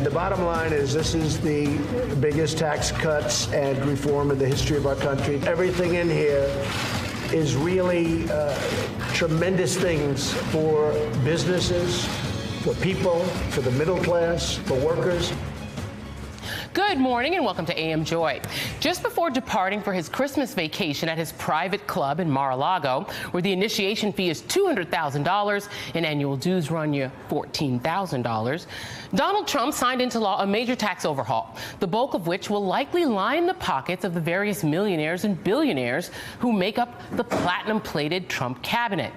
The bottom line is this is the biggest tax cuts and reform in the history of our country. Everything in here is really tremendous things for businesses, for people, for the middle class, for workers. Good morning and welcome to AM Joy. Just before departing for his Christmas vacation at his private club in Mar-a-Lago, where the initiation fee is $200,000 and annual dues run you $14,000, Donald Trump signed into law a major tax overhaul, the bulk of which will likely line the pockets of the various millionaires and billionaires who make up the platinum-plated Trump cabinet.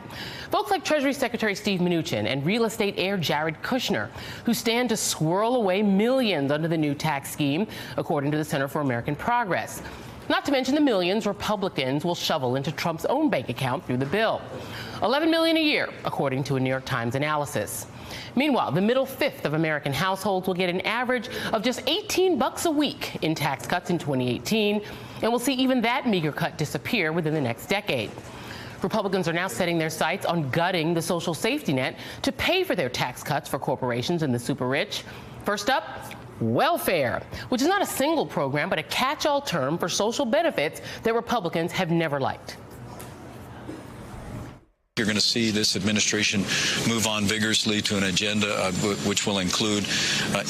Folks like Treasury Secretary Steve Mnuchin and real estate heir Jared Kushner, who stand to swirl away millions under the new tax scheme, according to the Center for American Progress. Not to mention the millions Republicans will shovel into Trump's own bank account through the bill. $11 million a year, according to a New York Times analysis. Meanwhile, the middle fifth of American households will get an average of just $18 a week in tax cuts in 2018, and we'll see even that meager cut disappear within the next decade. Republicans are now setting their sights on gutting the social safety net to pay for their tax cuts for corporations and the super rich. First up, welfare, which is not a single program, but a catch-all term for social benefits that Republicans have never liked. You're going to see this administration move on vigorously to an agenda which will include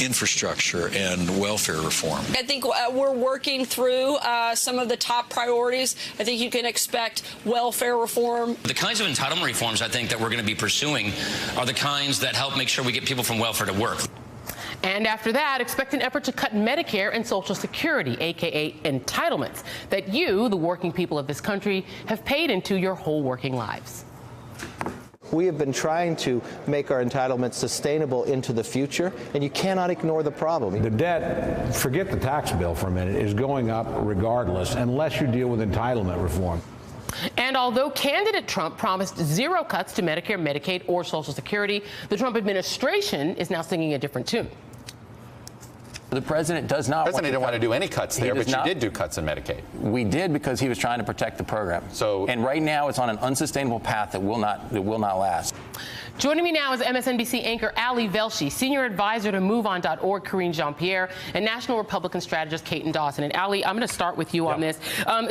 infrastructure and welfare reform. I think we're working through some of the top priorities. I think you can expect welfare reform. The kinds of entitlement reforms I think that we're going to be pursuing are the kinds that help make sure we get people from welfare to work. And after that, expect an effort to cut Medicare and Social Security, a.k.a. entitlements, that you, the working people of this country, have paid into your whole working lives. We have been trying to make our entitlements sustainable into the future, and you cannot ignore the problem. The debt, forget the tax bill for a minute, is going up regardless unless you deal with entitlement reform. And although candidate Trump promised zero cuts to Medicare, Medicaid, or Social Security, the Trump administration is now singing a different tune. The president does not didn't want to do any cuts there, but you did do cuts in Medicaid. We did because he was trying to protect the program. And right now it's on an unsustainable path that will not last. Joining me now is MSNBC anchor Ali Velshi, senior advisor to MoveOn.org, Karine Jean-Pierre, and National Republican strategist Caton Dawson. And Ali, I'm going to start with you on this.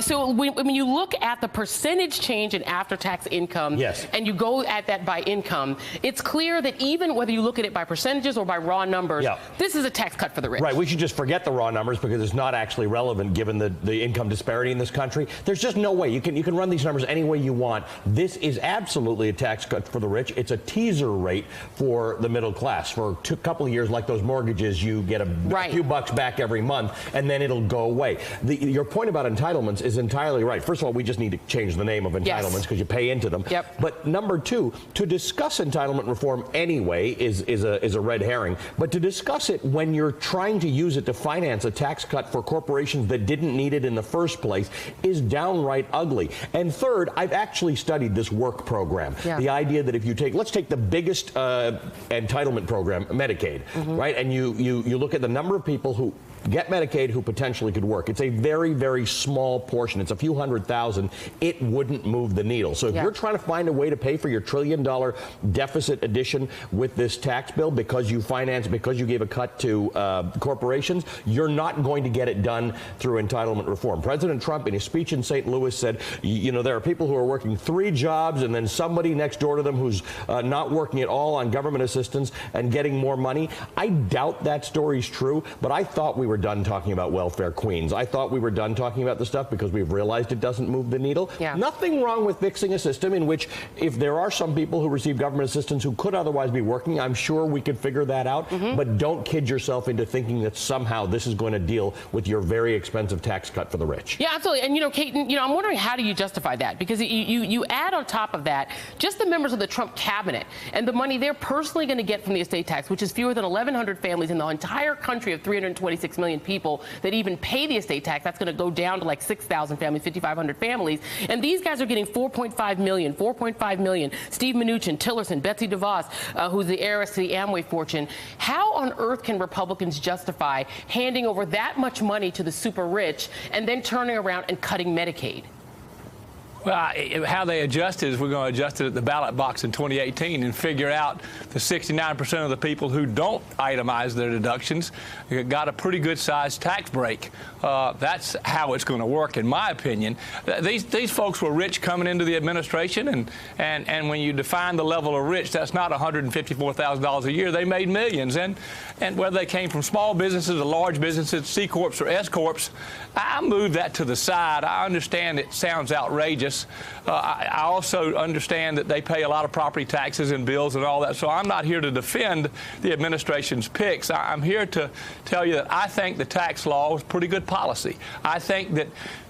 So when you look at the percentage change in after-tax income, and you go at that by income, it's clear that even whether you look at it by percentages or by raw numbers, this is a tax cut for the rich. Right. We should just forget the raw numbers because it's not actually relevant given the income disparity in this country. There's just no way. You can run these numbers any way you want. This is absolutely a tax cut for the rich. It's a teaser rate for the middle class. For a couple of years, like those mortgages, you get a few bucks back every month, and then it'll go away. Your point about entitlements is entirely right. First of all, we just need to change the name of entitlements because you pay into them. But number two, to discuss entitlement reform anyway is a red herring. But to discuss it when you're trying to use it to finance a tax cut for corporations that didn't need it in the first place is downright ugly. And third, I've actually studied this work program. The idea that if you let's take the biggest entitlement program, Medicaid, right? And you look at the number of people who get Medicaid who potentially could work. It's a very, very small portion. It's a few $100,000. It wouldn't move the needle. So if you're trying to find a way to pay for your $1 trillion deficit addition with this tax bill because you gave a cut to corporations, you're not going to get it done through entitlement reform. President Trump, in his speech in St. Louis, said, there are people who are working 3 jobs and then somebody next door to them who's not working at all on government assistance and getting more money. I doubt that story's true, but I thought we were done talking about welfare queens. I thought we were done talking about the stuff because we've realized it doesn't move the needle. Nothing wrong with fixing a system in which if there are some people who receive government assistance who could otherwise be working, I'm sure we could figure that out. But don't kid yourself into thinking that somehow this is going to deal with your very expensive tax cut for the rich. Yeah, absolutely. And, Caton, I'm wondering how do you justify that? Because you add on top of that just the members of the Trump cabinet and the money they're personally going to get from the estate tax, which is fewer than 1,100 families in the entire country of 326 million people that even pay the estate tax. That's going to go down to like 6,000 families, 5,500 families. And these guys are getting $4.5 million. Steve Mnuchin, Tillerson, Betsy DeVos, who's the heiress to the Amway fortune. How on earth can Republicans justify handing over that much money to the super rich and then turning around and cutting Medicaid? Well, how they adjust it is we're going to adjust it at the ballot box in 2018 and figure out the 69% of the people who don't itemize their deductions got a pretty good sized tax break. That's how it's going to work, in my opinion. These folks were rich coming into the administration, and when you define the level of rich, that's not $154,000 a year. They made millions, and whether they came from small businesses or large businesses, C corps or S corps, I move that to the side. I understand it sounds outrageous. I also understand that they pay a lot of property taxes and bills and all that, so I'm not here to defend the administration's picks. I'm here to tell you that I think the tax law was pretty good policy. I think that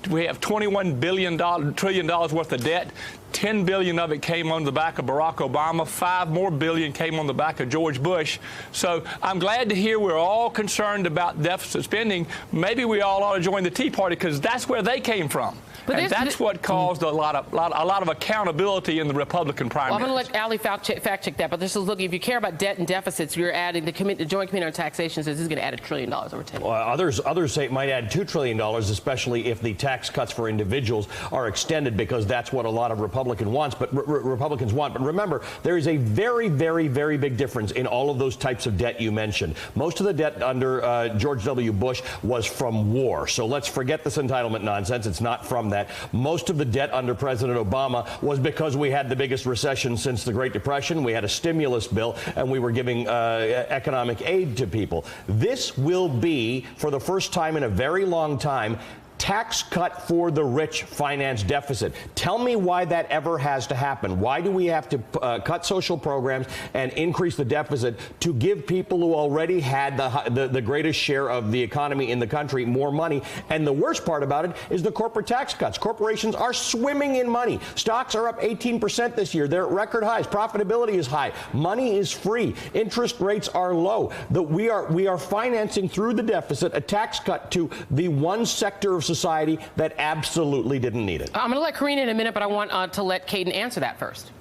we have $21 trillion worth of debt. $10 billion of it came on the back of Barack Obama. $5 billion more came on the back of George Bush. So I'm glad to hear we're all concerned about deficit spending. Maybe we all ought to join the Tea Party, because that's where they came from. But and that's what caused a lot of accountability in the Republican primary. Well, I'm going to let Ali fact check that. But this is, look, if you care about debt and deficits, you're adding the Joint Committee on Taxation says this is going to add $1 trillion over 10 years. Others say it might add $2 trillion, especially if the tax cuts for individuals are extended, because that's what a lot of Republicans want. But remember, there is a very, very, very big difference in all of those types of debt you mentioned. Most of the debt under George W. Bush was from war. So let's forget this entitlement nonsense. It's not from that. Most of the debt under President Obama was because we had the biggest recession since the Great Depression. We had a stimulus bill, and we were giving economic aid to people. This will be, for the first time in a very long time, tax cut for the rich finance deficit. Tell me why that ever has to happen. Why do we have to cut social programs and increase the deficit to give people who already had the greatest share of the economy in the country more money? And the worst part about it is the corporate tax cuts. Corporations are swimming in money. Stocks are up 18% this year. They're at record highs. Profitability is high. Money is free. Interest rates are low. We are financing through the deficit a tax cut to the one sector of society that absolutely didn't need it. I'm going to let Karina in a minute, but I want to let Caden answer that first.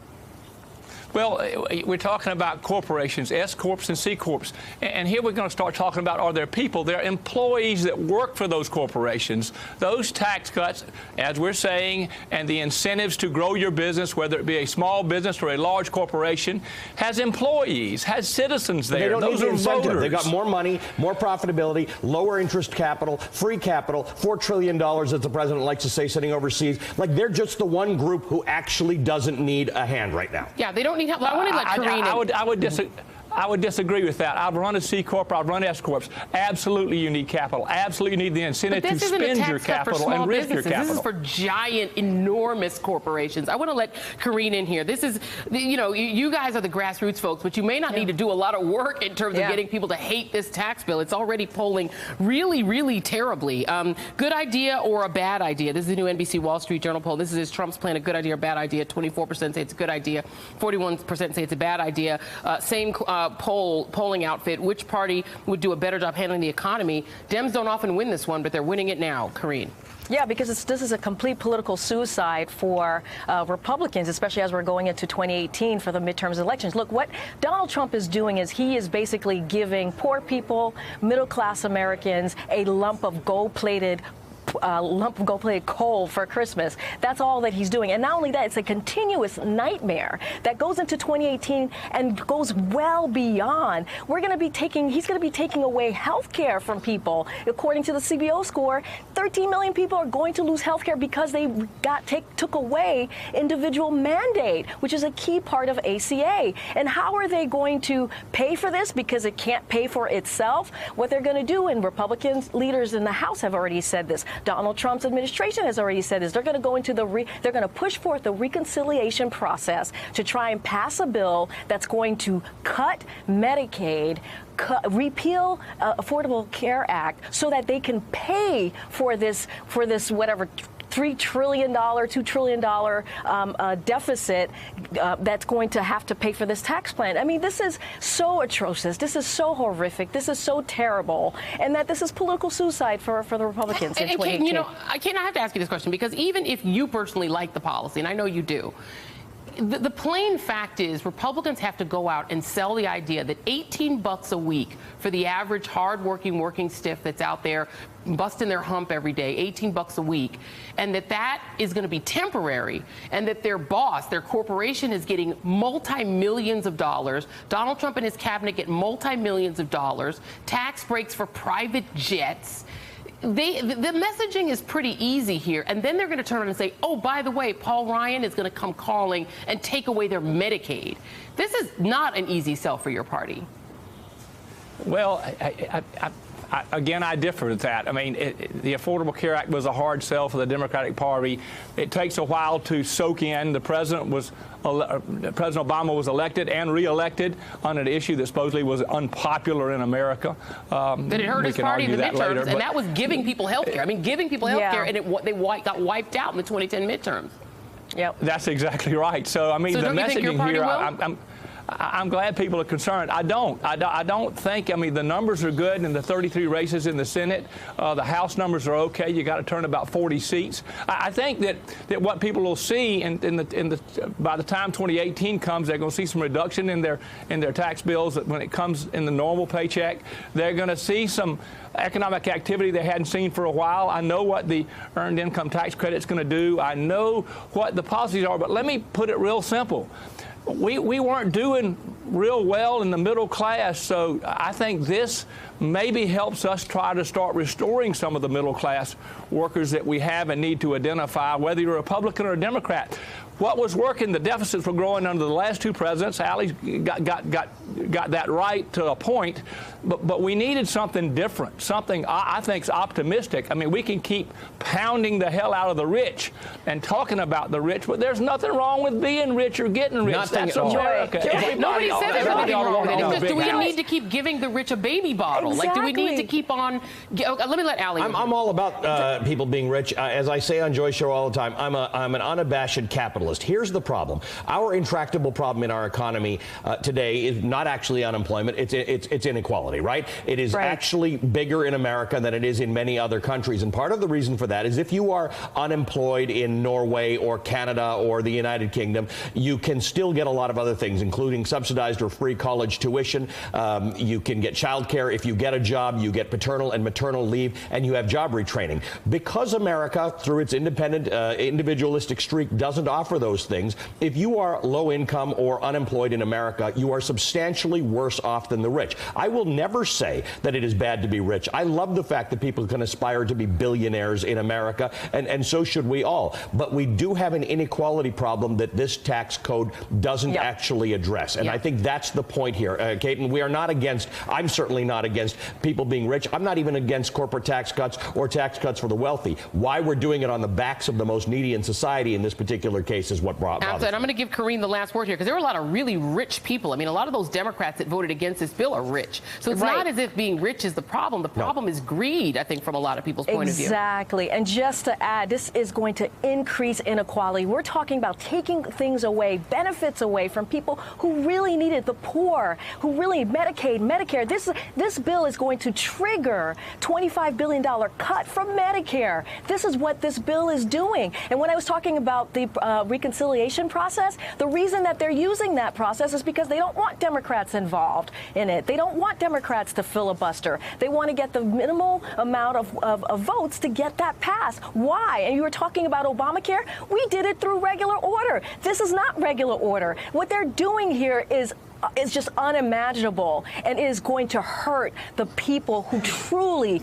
Well, we're talking about corporations, S corps and C corps, and here we're going to start talking about, are there people, there are employees that work for those corporations. Those tax cuts, as we're saying, and the incentives to grow your business, whether it be a small business or a large corporation, has employees, has citizens there. They don't Those need the are incentive. voters. They got more money, more profitability, lower interest capital, free capital, $4 trillion, as the president likes to say, sitting overseas. Like, they're just the one group who actually doesn't need a hand right now. Yeah, they don't need help. I want to let Karina. I would disagree with that. I've run a C corp, I've run S corps. Absolutely, you need capital. Absolutely, you need the incentive to spend your capital and risk your capital. This is for giant, enormous corporations. I want to let Karina in here. This is, you know, you guys are the grassroots folks, but you may not need to do a lot of work in terms of getting people to hate this tax bill. It's already polling really, really terribly. Good idea or a bad idea? This is the new NBC Wall Street Journal poll. This is Trump's plan, a good idea or bad idea. 24% say it's a good idea. 41% say it's a bad idea. Same polling outfit. Which party would do a better job handling the economy? Dems don't often win this one, but they're winning it now. Karine. Yeah, because this is a complete political suicide for Republicans, especially as we're going into 2018 for the midterms elections. Look, what Donald Trump is doing is he is basically giving poor people, middle-class Americans, a lump of gold-plated coal for Christmas. That's all that he's doing. And not only that, it's a continuous nightmare that goes into 2018 and goes well beyond. He's going to be taking away health care from people. According to the CBO score, 13 million people are going to lose health care because they took away individual mandate, which is a key part of ACA. And how are they going to pay for this? Because it can't pay for itself. What they're going to do, and Republican leaders in the House have already said this, Donald Trump's administration has already said this. They're going to go into they're going to push forth the reconciliation process to try and pass a bill that's going to cut Medicaid, repeal Affordable Care Act, so that they can pay for this whatever $3 trillion, $2 trillion deficit that's going to have to pay for this tax plan. I mean, this is so atrocious. This is so horrific. This is so terrible. And that this is political suicide for the Republicans in 2018. You know, I have to ask you this question, because even if you personally like the policy, and I know you do, the plain fact is Republicans have to go out and sell the idea that 18 bucks a week for the average hardworking working stiff that's out there busting their hump every day, 18 bucks a week, and that is going to be temporary, and that their boss, their corporation, is getting multi-millions of dollars. Donald Trump and his cabinet get multi-millions of dollars, tax breaks for private jets. The messaging is pretty easy here, and then they're going to turn around and say, oh, by the way, Paul Ryan is going to come calling and take away their Medicaid. This is not an easy sell for your party. Well, again, I differ with that. I mean, the Affordable Care Act was a hard sell for the Democratic Party. It takes a while to soak in. President Obama was elected and reelected on an issue that supposedly was unpopular in America. That it hurt his party in the midterms, and that was giving people health care. I mean, giving people health care, and they got wiped out in the 2010 midterms. Yep. That's exactly right. So, I mean, so the messaging here, I'm glad people are concerned. I don't think, I mean, the numbers are good in the 33 races in the Senate. The House numbers are okay. You got to turn about 40 seats. I think that what people will see by the time 2018 comes, they're going to see some reduction in their tax bills when it comes in the normal paycheck. They're going to see some economic activity they hadn't seen for a while. I know what the earned income tax credit's going to do. I know what the policies are, but let me put it real simple. We weren't doing real well in the middle class, so I think this maybe helps us try to start restoring some of the middle class workers that we have and need to identify, whether you're a Republican or a Democrat. What was working, the deficits were growing under the last two presidents. Allie's got that right to a point, but we needed something different, something I think is optimistic. I mean, we can keep pounding the hell out of the rich and talking about the rich, but there's nothing wrong with being rich or getting rich. That's America. Nobody said there's anything wrong with it. It's just, do we need to keep giving the rich a baby bottle? Exactly. Like, do we need to keep on? Let me let Allie. I'm all about people being rich. As I say on Joy's show all the time, I'm an unabashed capitalist. Here's the problem. Our intractable problem in our economy today is not actually unemployment. It's inequality, right? It is actually bigger in America than it is in many other countries. And part of the reason for that is if you are unemployed in Norway or Canada or the United Kingdom, you can still get a lot of other things, including subsidized or free college tuition. You can get child care. If you get a job, you get paternal and maternal leave, and you have job retraining. Because America, through its independent, individualistic streak, doesn't offer those things, if you are low income or unemployed in America, you are substantially worse off than the rich. I will never say that it is bad to be rich. I love the fact that people can aspire to be billionaires in America, and so should we all. But we do have an inequality problem that this tax code doesn't actually address. And I think that's the point here. Kate, and we are not against, I'm certainly not against people being rich. I'm not even against corporate tax cuts or tax cuts for the wealthy. Why we're doing it on the backs of the most needy in society in this particular case is what brought I'm going to give Karine the last word here, because there were a lot of really rich people. I mean, a lot of those Democrats that voted against this bill are rich. So it's not as if being rich is the problem. The problem is greed, I think, from a lot of people's point of view. Exactly. And just to add, this is going to increase inequality. We're talking about taking things away, benefits away from people who really need it, the poor, who really Medicaid, Medicare. This bill is going to trigger $25 billion cut from Medicare. This is what this bill is doing. And when I was talking about the reconciliation process, the reason that they're using that process is because they don't want Democrats involved in it. They don't want Democrats to filibuster. They want to get the minimal amount of votes to get that passed. Why? And you were talking about Obamacare. We did it through regular order. This is not regular order. What they're doing here is just unimaginable and is going to hurt the people who truly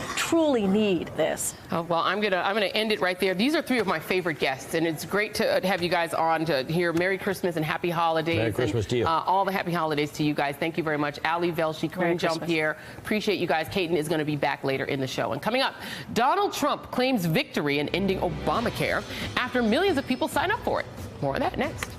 need this. Oh, well, I'm gonna end it right there. These are three of my favorite guests, and it's great to have you guys on to hear Merry Christmas and Happy Holidays. Merry Christmas to you. All the Happy Holidays to you guys. Thank you very much. Ali Velshi, Karine Jean-Pierre. Appreciate you guys. Caton is going to be back later in the show. And coming up, Donald Trump claims victory in ending Obamacare after millions of people sign up for it. More of that next.